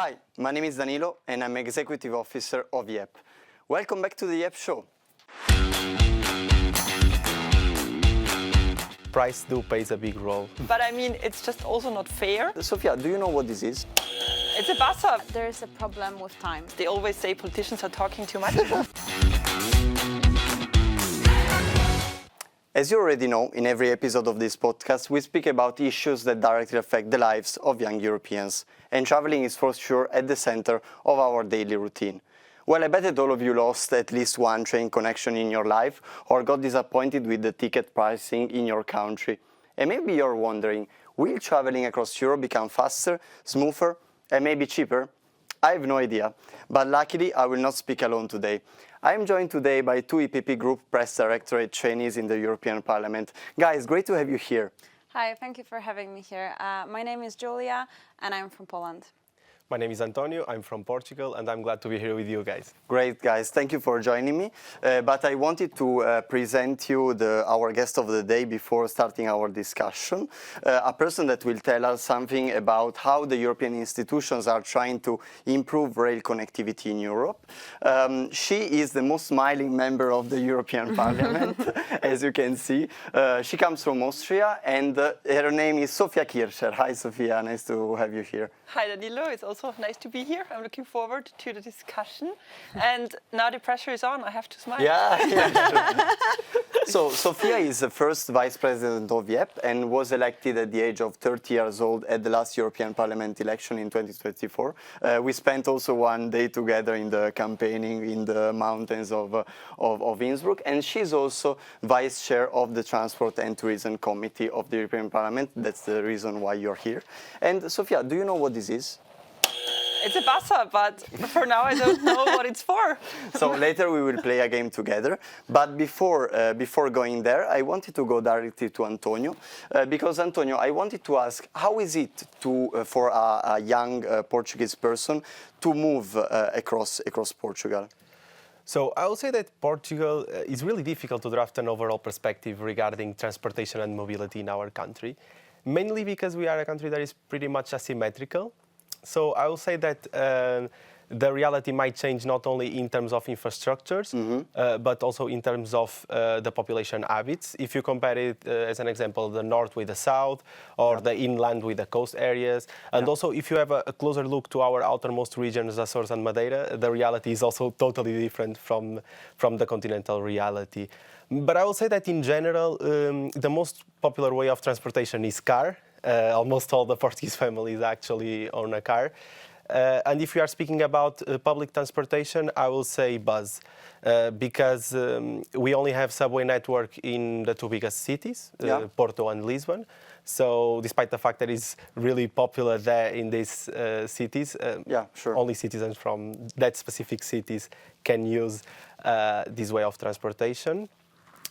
Hi, my name is Danilo and I'm Executive Officer of YEP. Welcome back to the YEP Show. Price plays a big role. But I mean, it's just also not fair. Sophia, do you know what this is? It's a bus-up. There is a problem with time. They always say politicians are talking too much. As you already know, in every episode of this podcast, we speak about issues that directly affect the lives of young Europeans. And traveling is for sure at the center of our daily routine. Well, I bet that all of you lost at least one train connection in your life or got disappointed with the ticket pricing in your country. And maybe you're wondering, will traveling across Europe become faster, smoother, and maybe cheaper? I have no idea, but luckily I will not speak alone today. I am joined today by two EPP Group Press Directorate trainees in the European Parliament. Guys, great to have you here. Hi, thank you for having me here. My name is Julia and I'm from Poland. My name is Antonio, I'm from Portugal, and I'm glad to be here with you guys. Great, guys. Thank you for joining me. But I wanted to present you our guest of the day before starting our discussion, a person that will tell us something about how the European institutions are trying to improve rail connectivity in Europe. She is the most smiling member of the European Parliament, as you can see. She comes from Austria, and her name is Sophia Kircher. Hi, Sophia. Nice to have you here. Hi, Danilo. It's also nice to be here. I'm looking forward to the discussion. And now the pressure is on. I have to smile. Yeah, sure. So, Sophia is the first Vice President of YEP and was elected at the age of 30 years old at the last European Parliament election in 2024. We spent also one day together in the campaigning in the mountains of Innsbruck. And she's also Vice Chair of the Transport and Tourism Committee of the European Parliament. That's the reason why you're here. And Sophia, do you know what this is? It's a bus-up, but for now I don't know what it's for. So later we will play a game together. But before going there, I wanted to go directly to Antonio. Because Antonio, I wanted to ask, how is it for a young Portuguese person to move across Portugal? So I would say that Portugal is really difficult to draft an overall perspective regarding transportation and mobility in our country, mainly because we are a country that is pretty much asymmetrical. So I will say that the reality might change not only in terms of infrastructures, but also in terms of the population habits. If you compare it, as an example, the north with the south, or the inland with the coast areas. And also, if you have a closer look to our outermost regions, Azores and Madeira, the reality is also totally different from the continental reality. But I will say that in general, the most popular way of transportation is car. Almost all the Portuguese families actually own a car. And if we are speaking about public transportation, I will say bus, because we only have subway network in the two biggest cities, Porto and Lisbon. So despite the fact that it's really popular there in these cities, only citizens from that specific cities can use this way of transportation.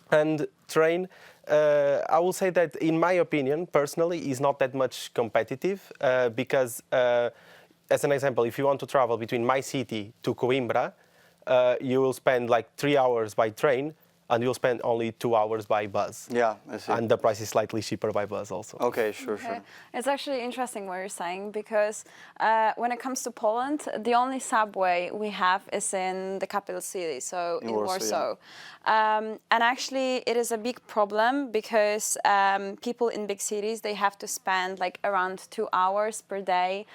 And train, I will say that, in my opinion, personally, is not that much competitive because, as an example, if you want to travel between my city to Coimbra, you will spend like 3 hours by train, and you'll spend only 2 hours by bus. Yeah, I see. And the price is slightly cheaper by bus also. Okay, sure. It's actually interesting what you're saying, because when it comes to Poland, the only subway we have is in the capital city, so in Warsaw. And actually, it is a big problem because people in big cities, they have to spend like around 2 hours per day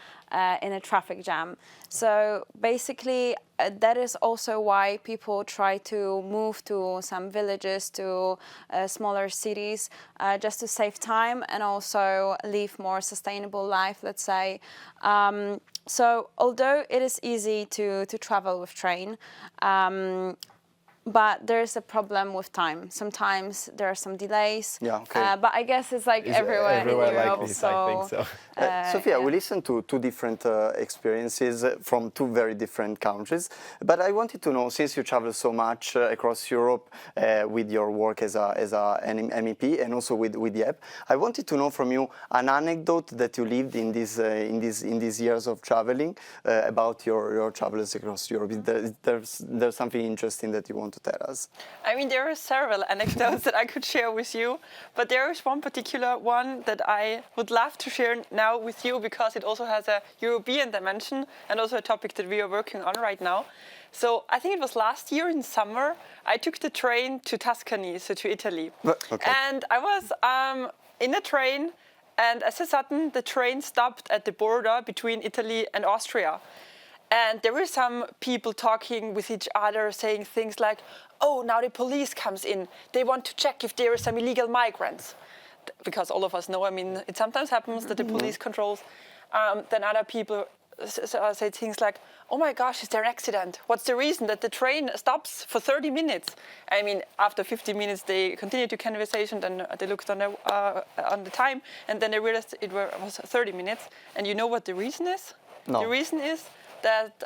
in a traffic jam. So basically, that is also why people try to move to some villages, to smaller cities, just to save time and also live more sustainable life, let's say. So although it is easy to travel with train, but there is a problem with time. Sometimes there are some delays. But I guess it's like everywhere in Europe. Like this, I think so. Sophia, we listened to two different experiences from two very different countries. But I wanted to know, since you travel so much across Europe with your work as an MEP and also with YEP, I wanted to know from you an anecdote that you lived in these years of traveling about your travels across Europe. There's something interesting that you want want to tell us? I mean, there are several anecdotes that I could share with you, but there is one particular one that I would love to share now with you because it also has a European dimension and also a topic that we are working on right now. So I think it was last year in summer, I took the train to Tuscany, so to Italy. Okay. And I was in a train, and as a sudden, the train stopped at the border between Italy and Austria. And there were some people talking with each other, saying things like, oh, now the police comes in. They want to check if there are some illegal migrants. Because all of us know, I mean, it sometimes happens that the police controls. Then other people say things like, oh my gosh, is there an accident? What's the reason that the train stops for 30 minutes? I mean, after 50 minutes, they continued the conversation, then they looked on the time, and then they realized it was 30 minutes. And you know what the reason is? No. The reason is that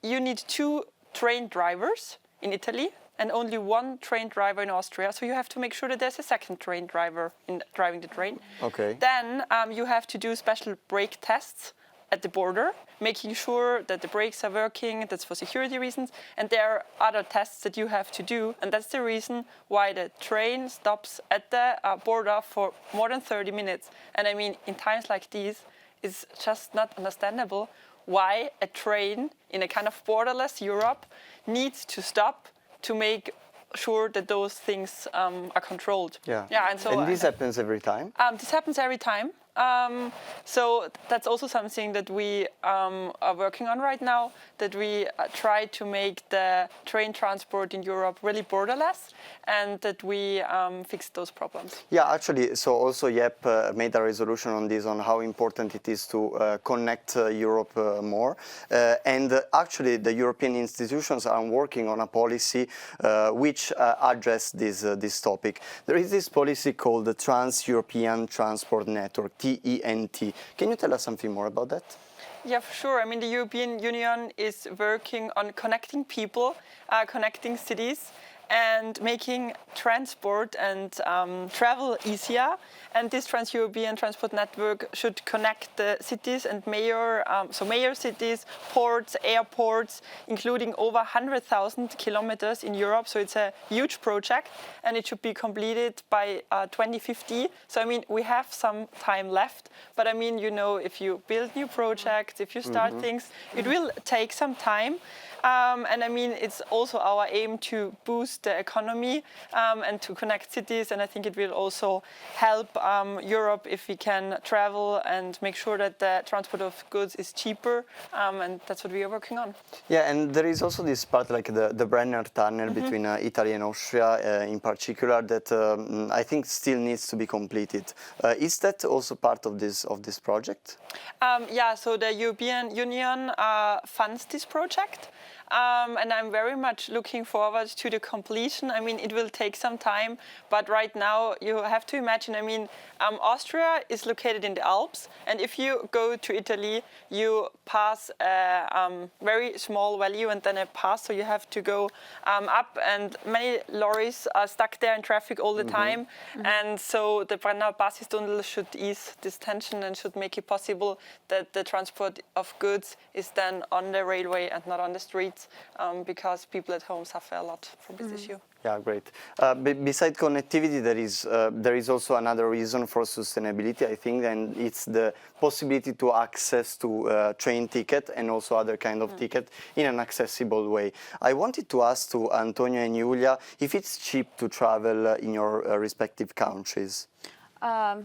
you need 2 train drivers in Italy and only 1 train driver in Austria. So you have to make sure that there's a second train driver in driving the train. Okay. Then you have to do special brake tests at the border, making sure that the brakes are working, that's for security reasons. And there are other tests that you have to do. And that's the reason why the train stops at the border for more than 30 minutes. And I mean, in times like these, it's just not understandable why a train in a kind of borderless Europe needs to stop to make sure that those things are controlled. Yeah. And this happens every time? This happens every time. So that's also something that we are working on right now, that we try to make the train transport in Europe really borderless and that we fix those problems. Yeah, actually, so also JEP made a resolution on this, on how important it is to connect Europe more. And actually, the European institutions are working on a policy which address this topic. There is this policy called the Trans-European Transport Network, TENT. Can you tell us something more about that? Yeah, for sure. I mean, the European Union is working on connecting people, connecting cities, and making transport and travel easier. And this Trans-European Transport Network should connect the cities and major cities, ports, airports, including over 100,000 kilometers in Europe. So it's a huge project, and it should be completed by 2050. So I mean, we have some time left. But I mean, you know, if you build new projects, if you start things, it will take some time. And I mean, it's also our aim to boost the economy and to connect cities. And I think it will also help Europe if we can travel and make sure that the transport of goods is cheaper. And that's what we are working on. Yeah, and there is also this part, like the Brenner Tunnel between Italy and Austria in particular, that I think still needs to be completed. Is that also part of this project? Yeah, so the European Union funds this project. And I'm very much looking forward to the completion. I mean, it will take some time, but right now you have to imagine, I mean, Austria is located in the Alps, and if you go to Italy, you pass a very small valley and then a pass, so you have to go up, and many lorries are stuck there in traffic all the time. And so the Brenner Basistunnel should ease this tension and should make it possible that the transport of goods is then on the railway and not on the streets, because people at home suffer a lot from this issue. Yeah, great. Besides connectivity, there is also another reason for sustainability, I think, and it's the possibility to access to train ticket and also other kind of ticket in an accessible way. I wanted to ask to Antonio and Julia if it's cheap to travel in your respective countries.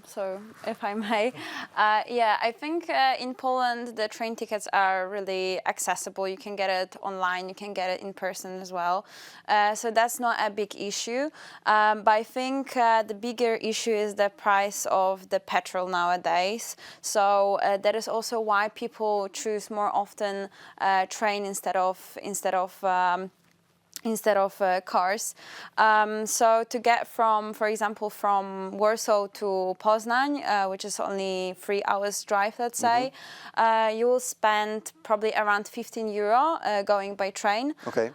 So, if I may, yeah, I think in Poland the train tickets are really accessible. You can get it online, you can get it in person as well. So that's not a big issue. But I think the bigger issue is the price of the petrol nowadays. So that is also why people choose more often train instead of cars. So to get from, for example, from Warsaw to Poznań, which is only 3 hours drive, let's say, you will spend probably around €15 going by train. Okay.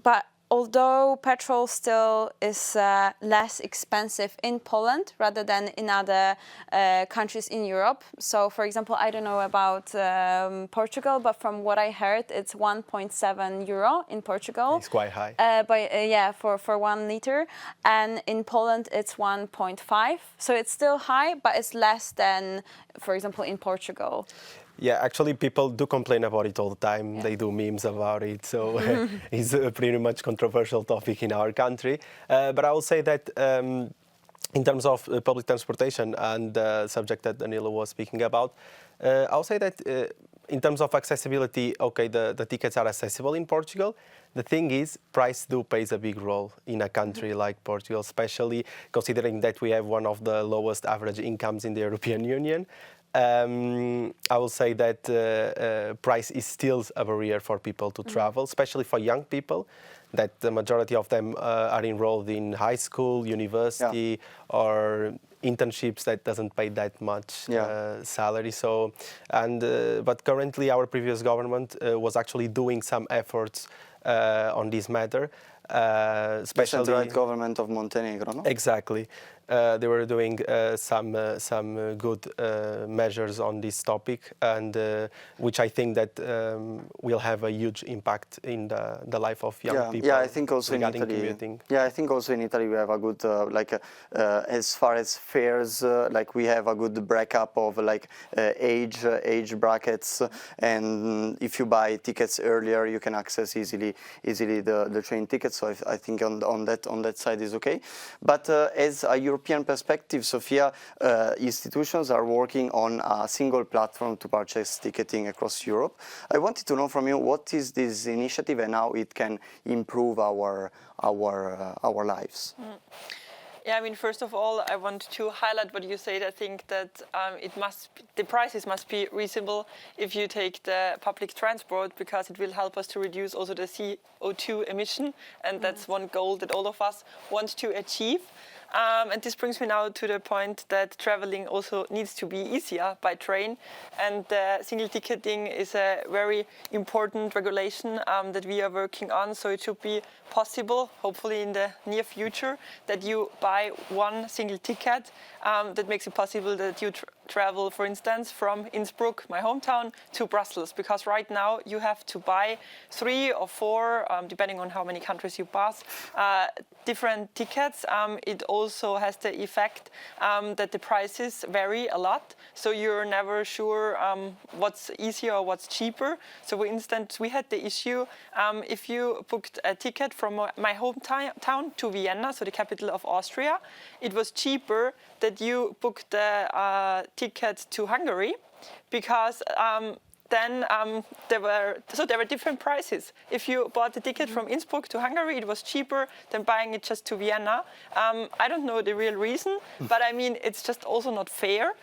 But although petrol still is less expensive in Poland rather than in other countries in Europe. So, for example, I don't know about Portugal, but from what I heard, it's 1.7 euro in Portugal. It's quite high. For 1 liter. And in Poland, it's 1.5. So it's still high, but it's less than, for example, in Portugal. Yeah, actually, people do complain about it all the time. Yeah. They do memes about it, so it's a pretty much controversial topic in our country. But I will say that in terms of public transportation and the subject that Danilo was speaking about, I'll say that in terms of accessibility, okay, the tickets are accessible in Portugal. The thing is, price plays a big role in a country like Portugal, especially considering that we have one of the lowest average incomes in the European Union. I will say that price is still a barrier for people to travel, especially for young people, that the majority of them are enrolled in high school, university, or internships that doesn't pay that much salary. So, but currently our previous government was actually doing some efforts on this matter. Especially the centralized government of Montenegro, no? Exactly. They were doing some good measures on this topic, and which I think that will have a huge impact in the life of young people. Yeah, I think also in Italy. Commuting. Yeah, I think also in Italy we have a good as far as fares, like we have a good breakup of age brackets, and if you buy tickets earlier, you can access easily the train tickets. So I think on that side is okay. But as a European perspective, Sophia, institutions are working on a single platform to purchase ticketing across Europe. I wanted to know from you, what is this initiative and how it can improve our lives? Yeah, I mean, first of all, I want to highlight what you said. I think that the prices must be reasonable if you take the public transport, because it will help us to reduce also the CO2 emission, and that's one goal that all of us want to achieve. And this brings me now to the point that traveling also needs to be easier by train, and single ticketing is a very important regulation that we are working on. So it should be possible, hopefully in the near future, that you buy one single ticket that makes it possible that you travel, for instance, from Innsbruck, my hometown, to Brussels, because right now you have to buy 3 or 4, depending on how many countries you pass, different tickets. It also has the effect that the prices vary a lot, so you're never sure what's easier or what's cheaper. So for instance, we had the issue, if you booked a ticket from my hometown to Vienna, so the capital of Austria, it was cheaper that you booked the ticket to Hungary, because then there were different prices. If you bought the ticket from Innsbruck to Hungary, it was cheaper than buying it just to Vienna. I don't know the real reason, but I mean, it's just also not fair.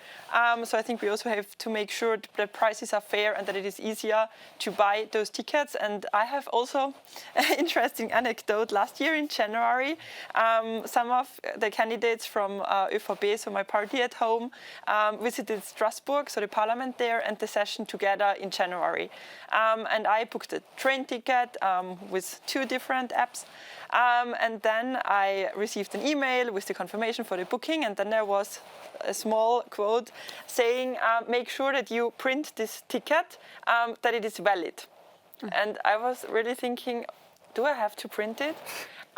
So I think we also have to make sure that prices are fair and that it is easier to buy those tickets. And I have also an interesting anecdote. Last year in January, some of the candidates from ÖVP, so my party at home, visited Strasbourg, so the parliament there, and the session together in January. And I booked a train ticket with 2 different apps. And then I received an email with the confirmation for the booking, and then there was a small quote saying, make sure that you print this ticket, that it is valid. And I was really thinking, do I have to print it?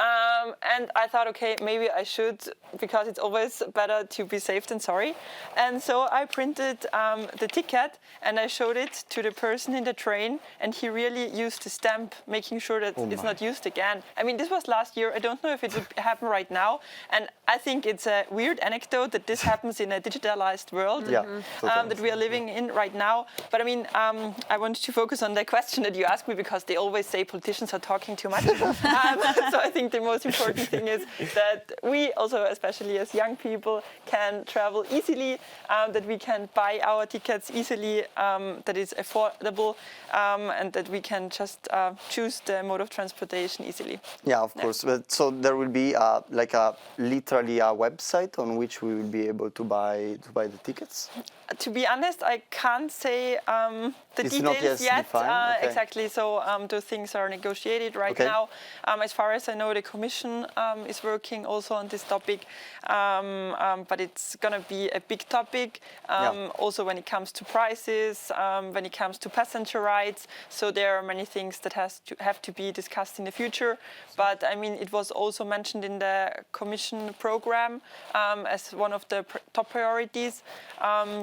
And I thought, okay, maybe I should, because it's always better to be safe than sorry. And so I printed the ticket and I showed it to the person in the train, and he really used the stamp, making sure that it's not used again. I mean, this was last year. I don't know if it would happen right now. And I think it's a weird anecdote that this happens in a digitalized world that we are living in right now. But I mean, I want to focus on the question that you asked me, because they always say politicians are talking too much. So I think the most important thing is that we also, especially as young people, can travel easily, that we can buy our tickets easily, that is affordable, and that we can just choose the mode of transportation easily. Yeah, of course. But so there will be literally a website on which we will be able to buy the tickets? To be honest, I can't say the it's details not yet. Defined. Okay. Exactly. So those things are negotiated right But now, as far as I know, the Commission is working also on this topic. But it's going to be a big topic, also when it comes to prices, when it comes to passenger rights. So there are many things that have to be discussed in the future. But I mean, it was also mentioned in the Commission program as one of the top priorities.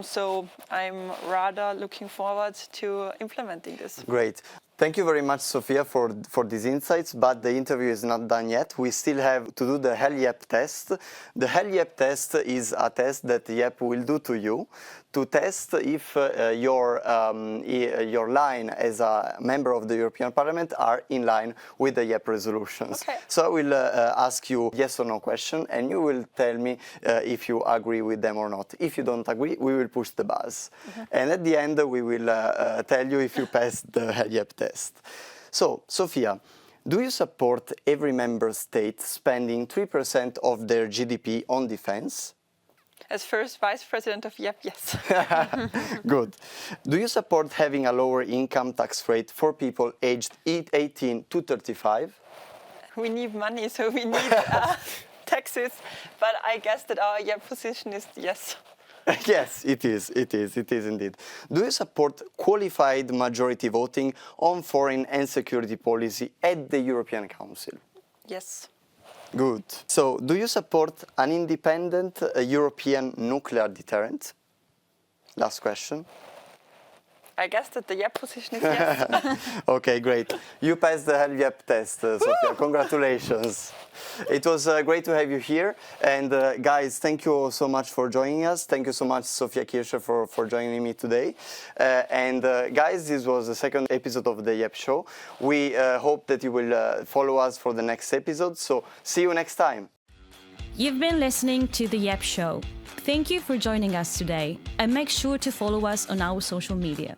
So I'm rather looking forward to implementing this. Great. Thank you very much, Sophia, for these insights, but the interview is not done yet. We still have to do the HELYEP test. The HELYEP test is a test that YEP will do to you to test if your line as a member of the European Parliament are in line with the YEP resolutions. Okay. So I will ask you yes or no question, and you will tell me if you agree with them or not. If you don't agree, we will push the buzz. And at the end, we will tell you if you passed the HELYEP test. So, Sophia, do you support every member state spending 3% of their GDP on defense? As first Vice President of YEP, yes. Good. Do you support having a lower income tax rate for people aged 18 to 35? We need money, so we need taxes. But I guess that our YEP position is yes. Yes, it is indeed. Do you support qualified majority voting on foreign and security policy at the European Council? Yes. Good. So, do you support an independent European nuclear deterrent? Last question. I guess that the YEP position is yes. Okay, great. You passed the HELYEP test, Sophia. Congratulations. It was great to have you here. And guys, thank you so much for joining us. Thank you so much, Sophia Kircher, for joining me today. Guys, this was the second episode of the YEP show. We hope that you will follow us for the next episode. So see you next time. You've been listening to the YEP show. Thank you for joining us today, and make sure to follow us on our social media.